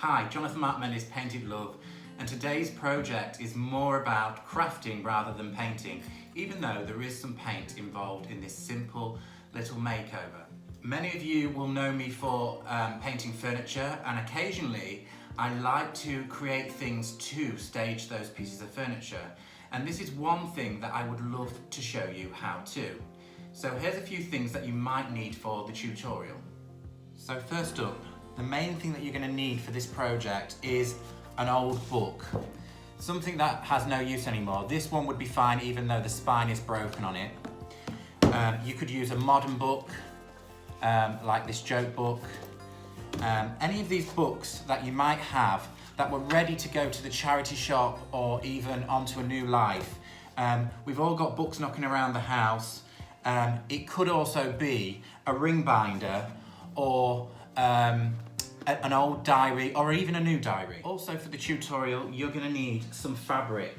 Hi, Jonathan Markman is Painted Love, and today's project is more about crafting rather than painting, even though there is some paint involved in this simple little makeover. Many of you will know me for painting furniture, and occasionally I like to create things to stage those pieces of furniture, and this is one thing that I would love to show you how to. So here's a few things that you might need for the tutorial. So first up, the main thing that you're going to need for this project is an old book. Something that has no use anymore. This one would be fine even though the spine is broken on it. You could use a modern book, like this joke book. Any of these books that you might have that were ready to go to the charity shop or even onto a new life. We've all got books knocking around the house. It could also be a ring binder or an old diary or even a new diary. Also for the tutorial, you're going to need some fabric.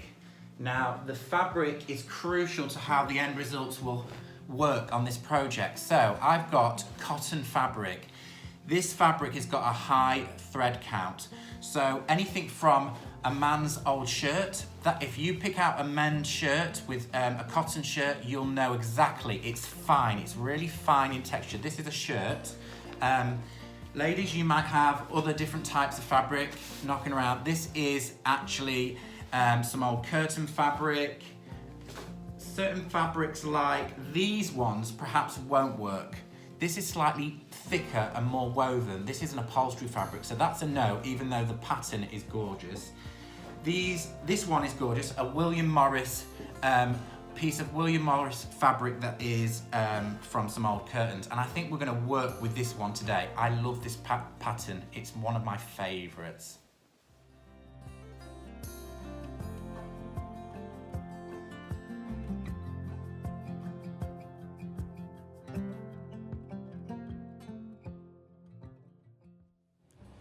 Now, the fabric is crucial to how the end results will work on this project. So I've got cotton fabric. This fabric has got a high thread count. So anything from a man's old shirt, that if you pick out a men's shirt with a cotton shirt, you'll know exactly, it's fine, it's really fine in texture. This is a shirt. Ladies, you might have other different types of fabric knocking around. This is actually some old curtain fabric. Certain fabrics like these ones perhaps won't work. This is slightly thicker and more woven. This is an upholstery fabric, so that's a no, even though the pattern is gorgeous. This one is gorgeous, a William Morris piece of William Morris fabric that is from some old curtains, and I think we're going to work with this one today. I love this pattern, it's one of my favourites.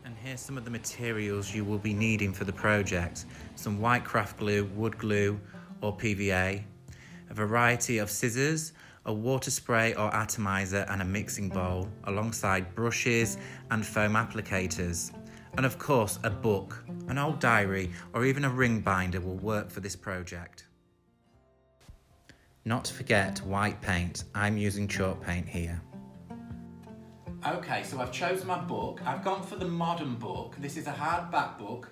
And here's some of the materials you will be needing for the project. Some white craft glue, wood glue or PVA, a variety of scissors, a water spray or atomizer and a mixing bowl, alongside brushes and foam applicators. And of course a book, an old diary or even a ring binder will work for this project. Not to forget white paint. I'm using chalk paint here. Okay, so I've chosen my book. I've gone for the modern book. This is a hardback book.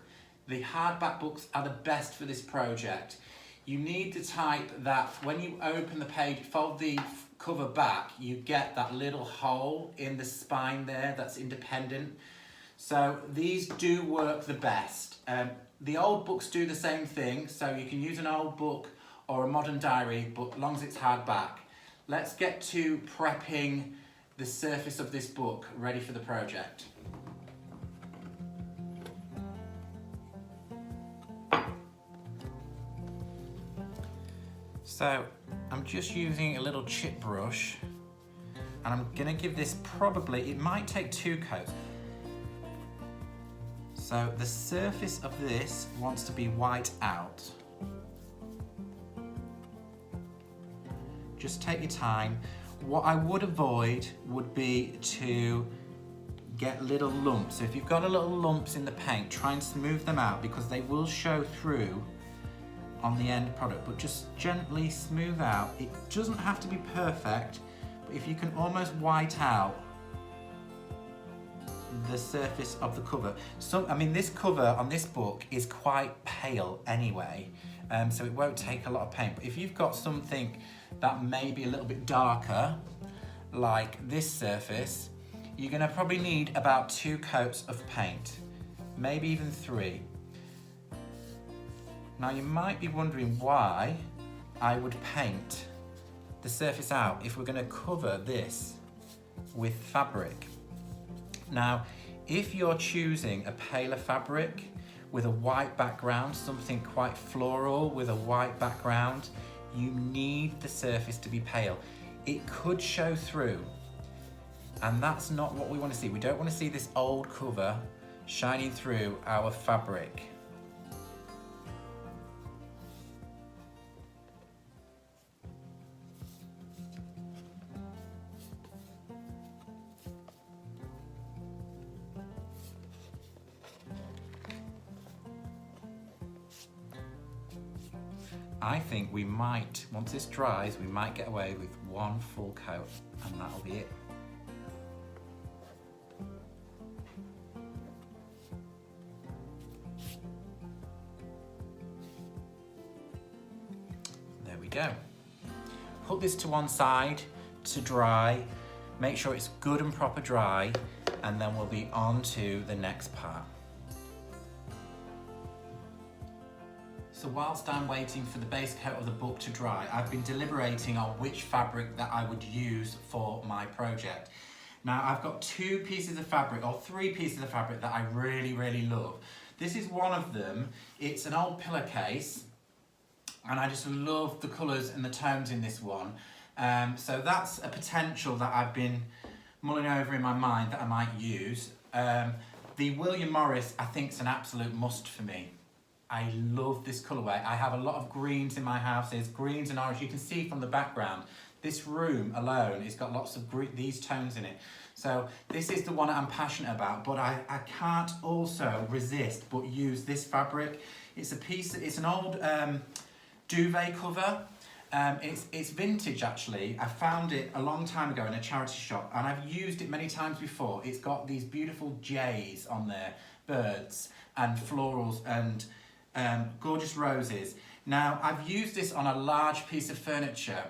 The hardback books are the best for this project. You need the type that when you open the page, fold the cover back, you get that little hole in the spine there that's independent. So these do work the best. The old books do the same thing, so you can use an old book or a modern diary, but as long as it's hardback. Let's get to prepping the surface of this book ready for the project. So I'm just using a little chip brush, and I'm gonna give this probably, it might take 2 coats. So the surface of this wants to be white out. Just take your time. What I would avoid would be to get little lumps. So if you've got a little lumps in the paint, try and smooth them out because they will show through on the end product, but just gently smooth out. It doesn't have to be perfect, but if you can almost white out the surface of the cover. I mean, this cover on this book is quite pale anyway, so it won't take a lot of paint. But if you've got something that may be a little bit darker, like this surface, you're gonna probably need about 2 coats of paint, maybe even 3. Now you might be wondering why I would paint the surface out if we're going to cover this with fabric. Now, if you're choosing a paler fabric with a white background, something quite floral with a white background, you need the surface to be pale. It could show through, and that's not what we want to see. We don't want to see this old cover shining through our fabric. I think we might, once this dries, we might get away with one full coat, and that'll be it. There we go. Put this to one side to dry. Make sure it's good and proper dry, and then we'll be on to the next part. So whilst I'm waiting for the base coat of the book to dry, I've been deliberating on which fabric that I would use for my project. Now I've got two pieces of fabric, or three pieces of fabric that I really, really love. This is one of them. It's an old pillowcase, and I just love the colours and the tones in this one. So that's a potential that I've been mulling over in my mind that I might use. The William Morris, I think, is an absolute must for me. I love this colourway. I have a lot of greens in my house. There's greens and orange. You can see from the background, this room alone has got lots of these tones in it. So this is the one I'm passionate about, but I can't also resist but use this fabric. It's an old duvet cover. It's vintage actually. I found it a long time ago in a charity shop, and I've used it many times before. It's got these beautiful jays on there, birds and florals and gorgeous roses. Now I've used this on a large piece of furniture.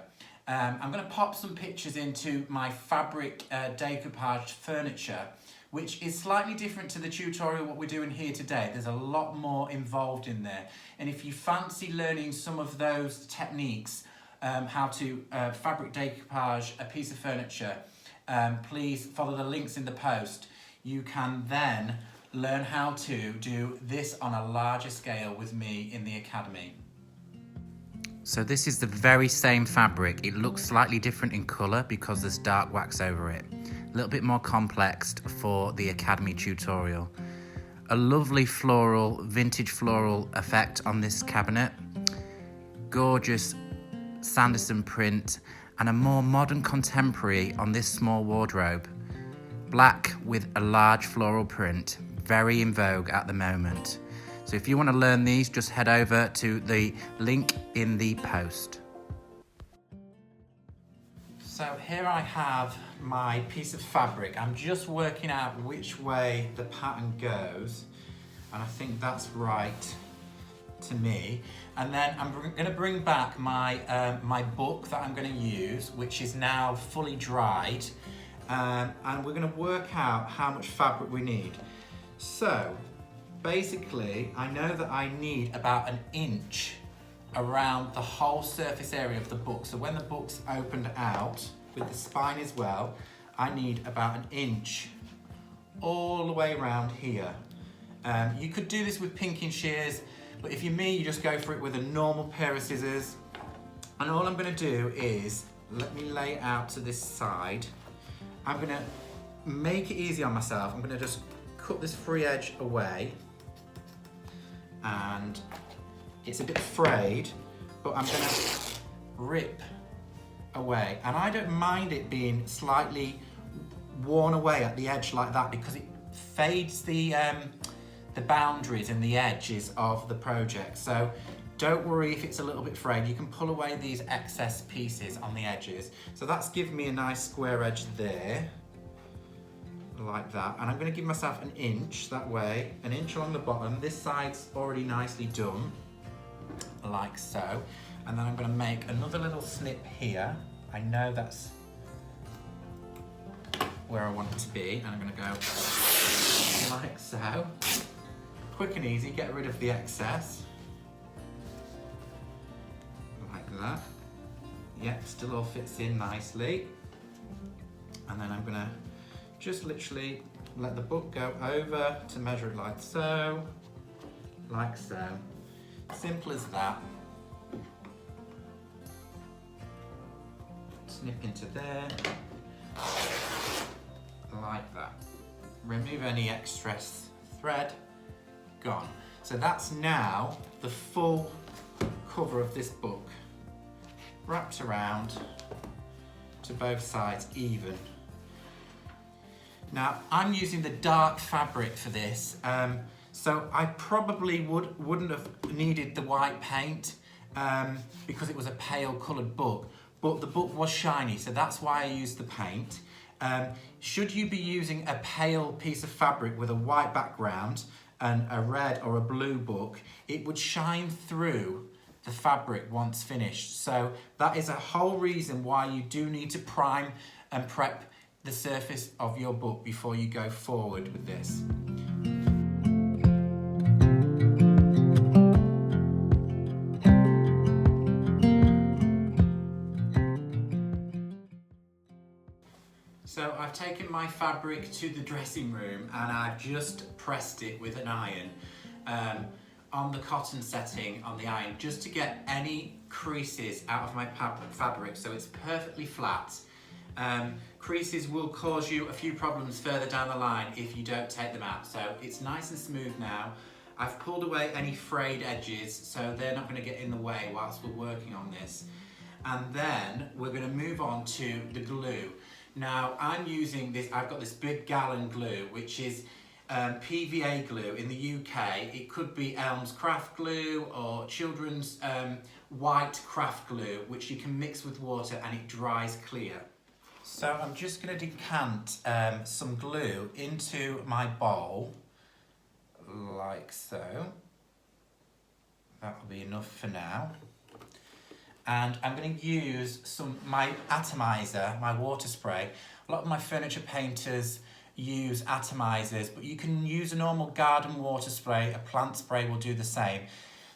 I'm going to pop some pictures into my fabric decoupage furniture, which is slightly different to the tutorial what we're doing here today. There's a lot more involved in there, and if you fancy learning some of those techniques, how to fabric decoupage a piece of furniture, please follow the links in the post. You can then learn how to do this on a larger scale with me in the academy. So this is the very same fabric. It looks slightly different in colour because there's dark wax over it. A little bit more complex for the academy tutorial. A lovely floral, vintage floral effect on this cabinet. Gorgeous Sanderson print, and a more modern contemporary on this small wardrobe. Black with a large floral print, very in vogue at the moment. So if you want to learn these, just head over to the link in the post. So here I have my piece of fabric. I'm just working out which way the pattern goes, and I think that's right to me. And then I'm going to bring back my my book that I'm going to use, which is now fully dried, and we're going to work out how much fabric we need. So basically, I know that I need about 1 inch around the whole surface area of the book. So when the book's opened out with the spine as well, I need about 1 inch all the way around here. You could do this with pinking shears, but if you're me, you just go for it with a normal pair of scissors. And all I'm going to do is, let me lay it out to this side. I'm going to make it easy on myself. I'm going to just cut this free edge away. And it's a bit frayed, but I'm going to rip away. And I don't mind it being slightly worn away at the edge like that, because it fades the boundaries and the edges of the project. So don't worry if it's a little bit frayed. You can pull away these excess pieces on the edges. So that's given me a nice square edge there, like that. And I'm going to give myself 1 inch that way, 1 inch along the bottom. This side's already nicely done, like so. And then I'm going to make another little snip here. I know that's where I want it to be, and I'm going to go like so. Quick and easy, get rid of the excess. Like that. Yep, still all fits in nicely. And then I'm going to just literally let the book go over to measure it like so. Like so. Simple as that. Snip into there. Like that. Remove any excess thread. Gone. So that's now the full cover of this book, wrapped around to both sides even. Now I'm using the dark fabric for this, so I probably wouldn't have needed the white paint, because it was a pale coloured book, but the book was shiny, so that's why I used the paint. Should you be using a pale piece of fabric with a white background and a red or a blue book, it would shine through the fabric once finished. So that is a whole reason why you do need to prime and prep the surface of your book before you go forward with this. So I've taken my fabric to the dressing room and I've just pressed it with an iron on the cotton setting on the iron, just to get any creases out of my fabric so it's perfectly flat. Creases will cause you a few problems further down the line if you don't take them out. So it's nice and smooth now. I've pulled away any frayed edges so they're not going to get in the way whilst we're working on this. And then we're going to move on to the glue. Now I'm using this, I've got this big gallon glue, which is PVA glue in the UK. It could be Elm's craft glue or children's white craft glue, which you can mix with water and it dries clear. So I'm just going to decant some glue into my bowl, like so. That will be enough for now. And I'm going to use my atomizer, my water spray. A lot of my furniture painters use atomizers, but you can use a normal garden water spray. A plant spray will do the same.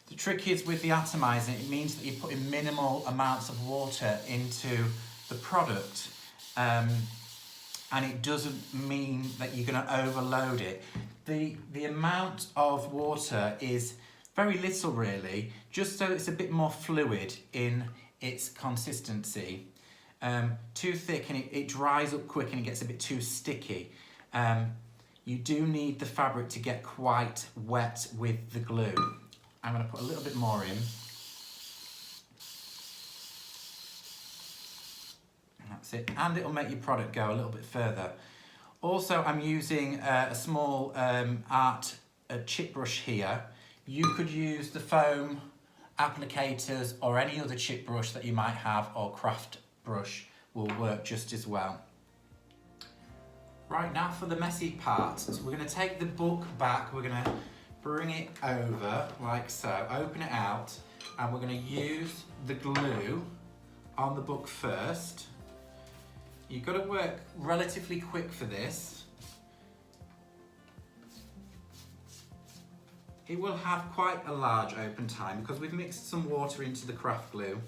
The trick is with the atomizer, it means that you're putting minimal amounts of water into the product. And it doesn't mean that you're going to overload it. The amount of water is very little really, just so it's a bit more fluid in its consistency. Too thick and it dries up quick and it gets a bit too sticky. You do need the fabric to get quite wet with the glue. I'm going to put a little bit more in. That's it, and it'll make your product go a little bit further. Also, I'm using a small art chip brush here. You could use the foam applicators or any other chip brush that you might have, or craft brush will work just as well. Right, now for the messy part. So we're going to take the book back, we're going to bring it over like so, open it out, and we're going to use the glue on the book first. You've got to work relatively quick for this. It will have quite a large open time because we've mixed some water into the craft glue.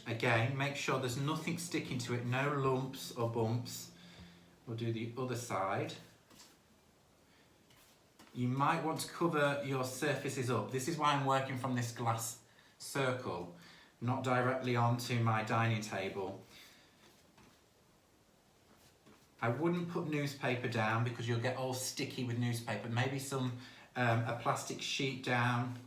Again, make sure there's nothing sticking to it, no lumps or bumps. We'll do the other side. You might want to cover your surfaces up. This is why I'm working from this glass circle, not directly onto my dining table. I wouldn't put newspaper down because you'll get all sticky with newspaper. Maybe a plastic sheet down.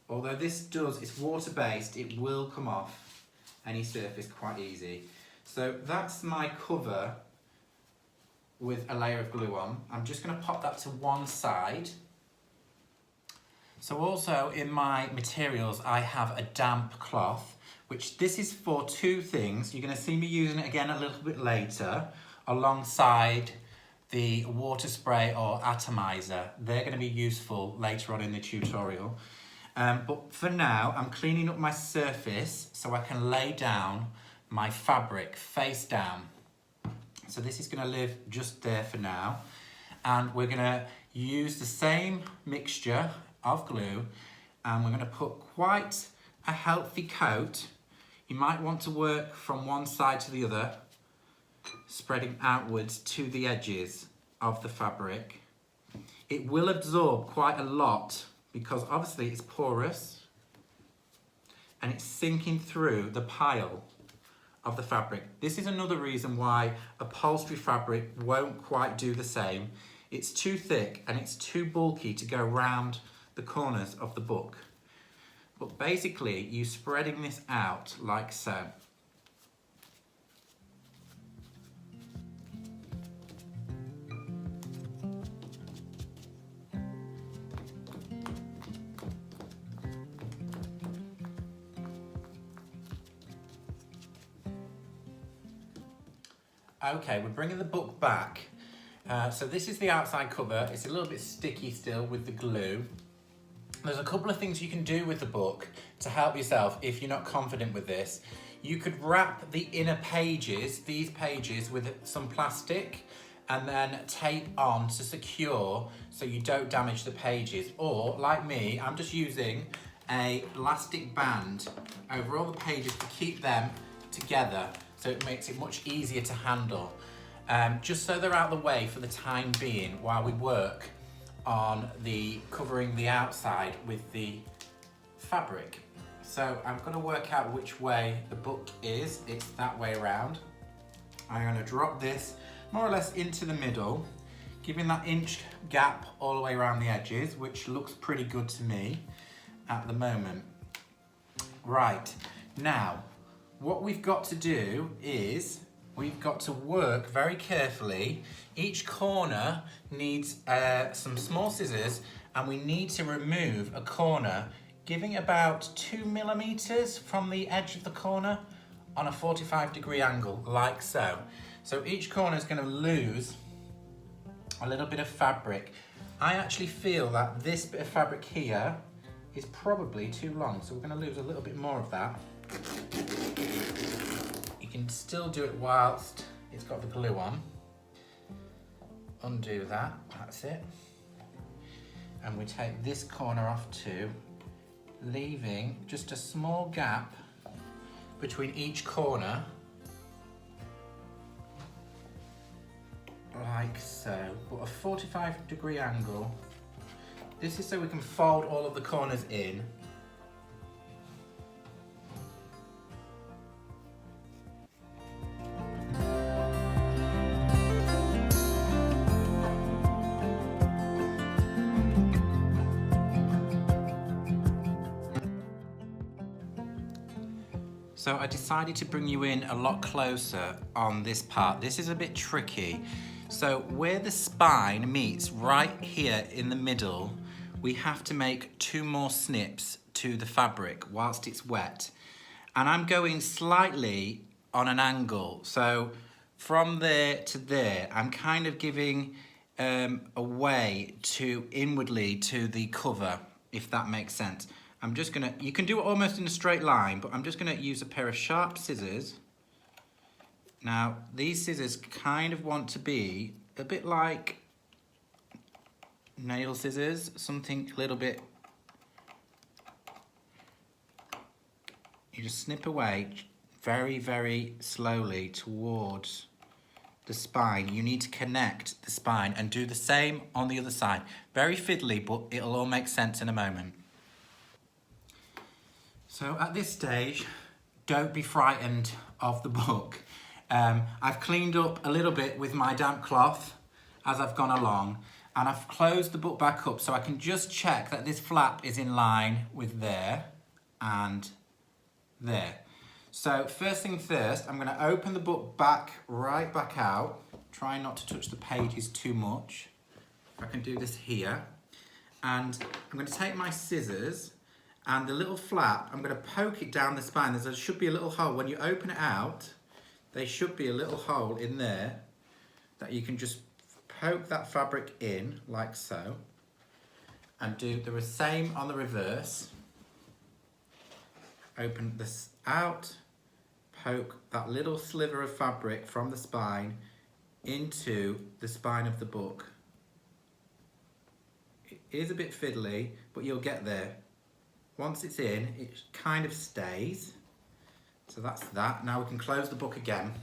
Although this it's water-based, it will come off any surface quite easy. So that's my cover with a layer of glue on. I'm just going to pop that to one side. So also in my materials, I have a damp cloth, which this is for two things. You're going to see me using it again a little bit later alongside the water spray or atomizer. They're going to be useful later on in the tutorial. But for now, I'm cleaning up my surface so I can lay down my fabric face down. So this is going to live just there for now. And we're going to use the same mixture of glue and we're going to put quite a healthy coat. You might want to work from one side to the other, spreading outwards to the edges of the fabric. It will absorb quite a lot because obviously it's porous and it's sinking through the pile of the fabric. This is another reason why upholstery fabric won't quite do the same. It's too thick and it's too bulky to go round the corners of the book. But basically, you're spreading this out like so. Okay, we're bringing the book back. So this is the outside cover. It's a little bit sticky still with the glue. There's a couple of things you can do with the book to help yourself if you're not confident with this. You could wrap the inner pages, these pages, with some plastic and then tape on to secure so you don't damage the pages. Or, like me, I'm just using a elastic band over all the pages to keep them together so it makes it much easier to handle. Just so they're out of the way for the time being while we work on covering the outside with the fabric. So I'm going to work out which way the book is. It's that way around. I'm going to drop this more or less into the middle, giving that inch gap all the way around the edges, which looks pretty good to me at the moment. Right, now what we've got to do is we've got to work very carefully. Each corner needs some small scissors, and we need to remove a corner giving about 2 millimeters from the edge of the corner on a 45-degree angle, like so. So each corner is going to lose a little bit of fabric. I actually feel that this bit of fabric here is probably too long, so we're going to lose a little bit more of that. You can still do it whilst it's got the glue on. Undo that, that's it. And we take this corner off too, leaving just a small gap between each corner, like so, but a 45-degree angle. This is so we can fold all of the corners in. So I decided to bring you in a lot closer on this part. This is a bit tricky. So where the spine meets right here in the middle, we have to make 2 more snips to the fabric whilst it's wet. And I'm going slightly on an angle. So from there to there, I'm kind of giving a way to inwardly to the cover, if that makes sense. I'm just gonna, you can do it almost in a straight line, but I'm just gonna use a pair of sharp scissors. Now, these scissors kind of want to be a bit like nail scissors, something a little bit. You just snip away very, very slowly towards the spine. You need to connect the spine and do the same on the other side. Very fiddly, but it'll all make sense in a moment. So at this stage, don't be frightened of the book. I've cleaned up a little bit with my damp cloth as I've gone along, and I've closed the book back up so I can just check that this flap is in line with there and there. So first thing first, I'm going to open the book right back out. Try not to touch the pages too much. If I can do this here. And I'm going to take my scissors and the little flap, I'm going to poke it down the spine. There should be a little hole. When you open it out, there should be a little hole in there that you can just poke that fabric in, like so. And do the same on the reverse. Open this out, poke that little sliver of fabric from the spine into the spine of the book. It is a bit fiddly, but you'll get there. Once it's in, it kind of stays. So that's that. Now we can close the book again.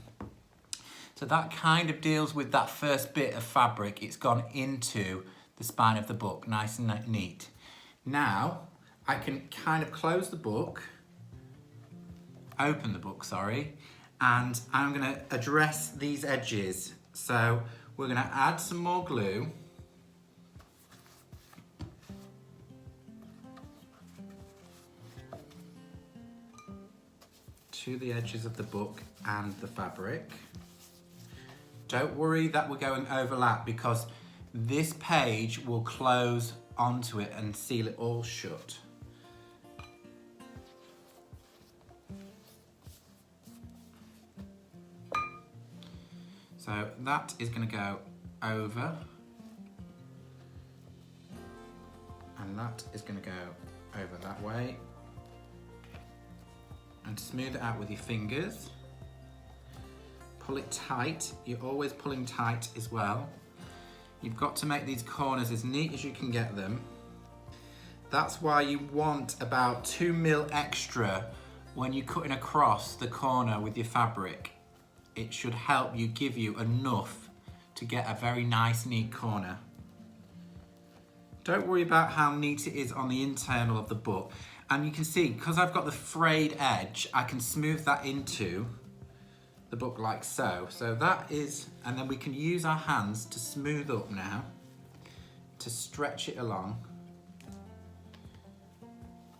So that kind of deals with that first bit of fabric. It's gone into the spine of the book, nice and neat. Now I can kind of close the book, open the book, sorry, and I'm going to address these edges. So we're going to add some more glue. To the edges of the book and the fabric. Don't worry that we're going overlap, because this page will close onto it and seal it all shut. So that is going to go over, and that is going to go over that way, and smooth it out with your fingers. Pull it tight. You're always pulling tight as well. You've got to make these corners as neat as you can get them. That's why you want about 2 mil extra when you're cutting across the corner with your fabric. It should help you, give you enough to get a very nice, neat corner. Don't worry about how neat it is on the internal of the book. And you can see, because I've got the frayed edge, I can smooth that into the book like so. So that is, and then we can use our hands to smooth up now, to stretch it along.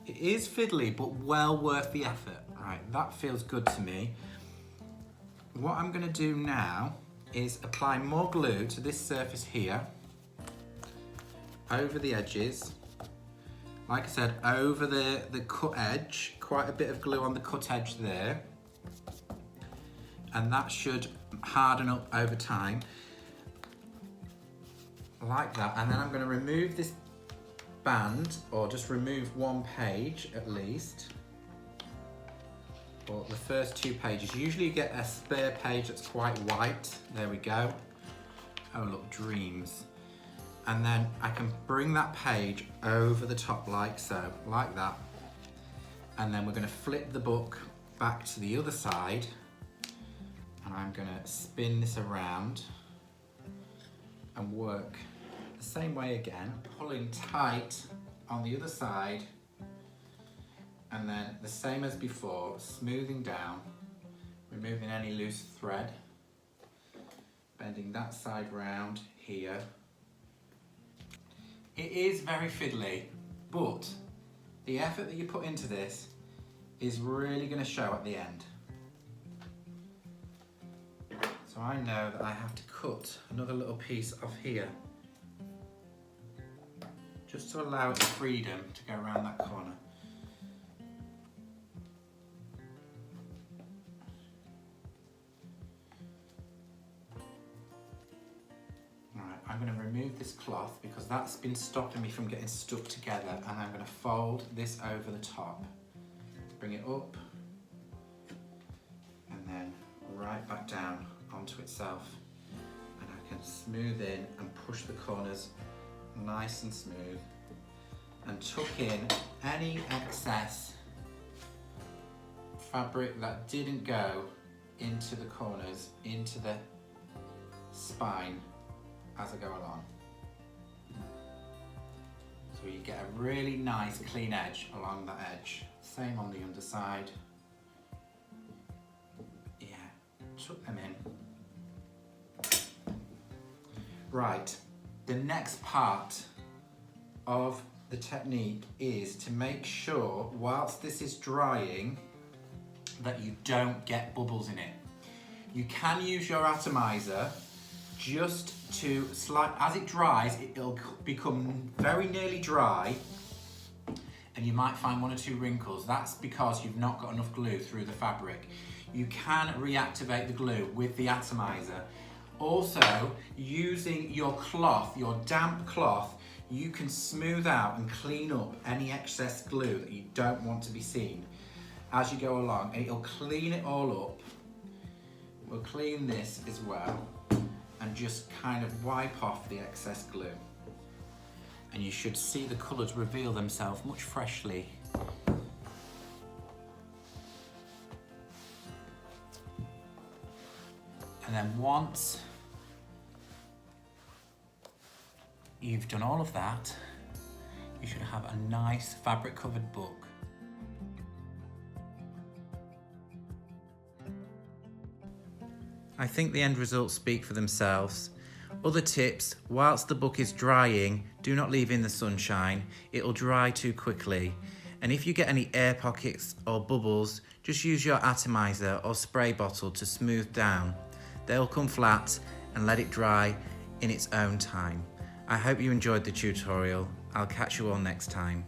It is fiddly, but well worth the effort. Right, that feels good to me. What I'm gonna do now is apply more glue to this surface here, over the edges. Like I said, over the cut edge, quite a bit of glue on the cut edge there. And that should harden up over time, like that. And then I'm going to remove this band, or just remove one page at least, or the first 2 pages. Usually you get a spare page that's quite white. There we go. Oh look, dreams. And then I can bring that page over the top like so, like that. And then we're going to flip the book back to the other side. And I'm going to spin this around and work the same way again, pulling tight on the other side, and then the same as before, smoothing down, removing any loose thread, bending that side round here. It is very fiddly, but the effort that you put into this is really going to show at the end. So I know that I have to cut another little piece off here, just to allow it the freedom to go around that corner. Alright, I'm going to remove this cloth because that's been stopping me from getting stuck together, and I'm going to fold this over the top. Bring it up, and then right back down onto itself, and I can smooth in and push the corners nice and smooth, and tuck in any excess fabric that didn't go into the corners, into the spine as I go along. So you get a really nice clean edge along that edge. Same on the underside. Yeah, tuck them in. Right, the next part of the technique is to make sure, whilst this is drying, that you don't get bubbles in it. You can use your atomizer just to slide, as it dries, it'll become very nearly dry, and you might find 1 or 2 wrinkles. That's because you've not got enough glue through the fabric. You can reactivate the glue with the atomizer. Also, using your cloth, your damp cloth, you can smooth out and clean up any excess glue that you don't want to be seen as you go along. It'll clean it all up. We'll clean this as well and just kind of wipe off the excess glue. And you should see the colours reveal themselves much freshly. And then once you've done all of that, you should have a nice fabric covered book. I think the end results speak for themselves. Other tips: whilst the book is drying, do not leave in the sunshine. It'll dry too quickly. And if you get any air pockets or bubbles, just use your atomizer or spray bottle to smooth down. They'll come flat, and let it dry in its own time. I hope you enjoyed the tutorial. I'll catch you all next time.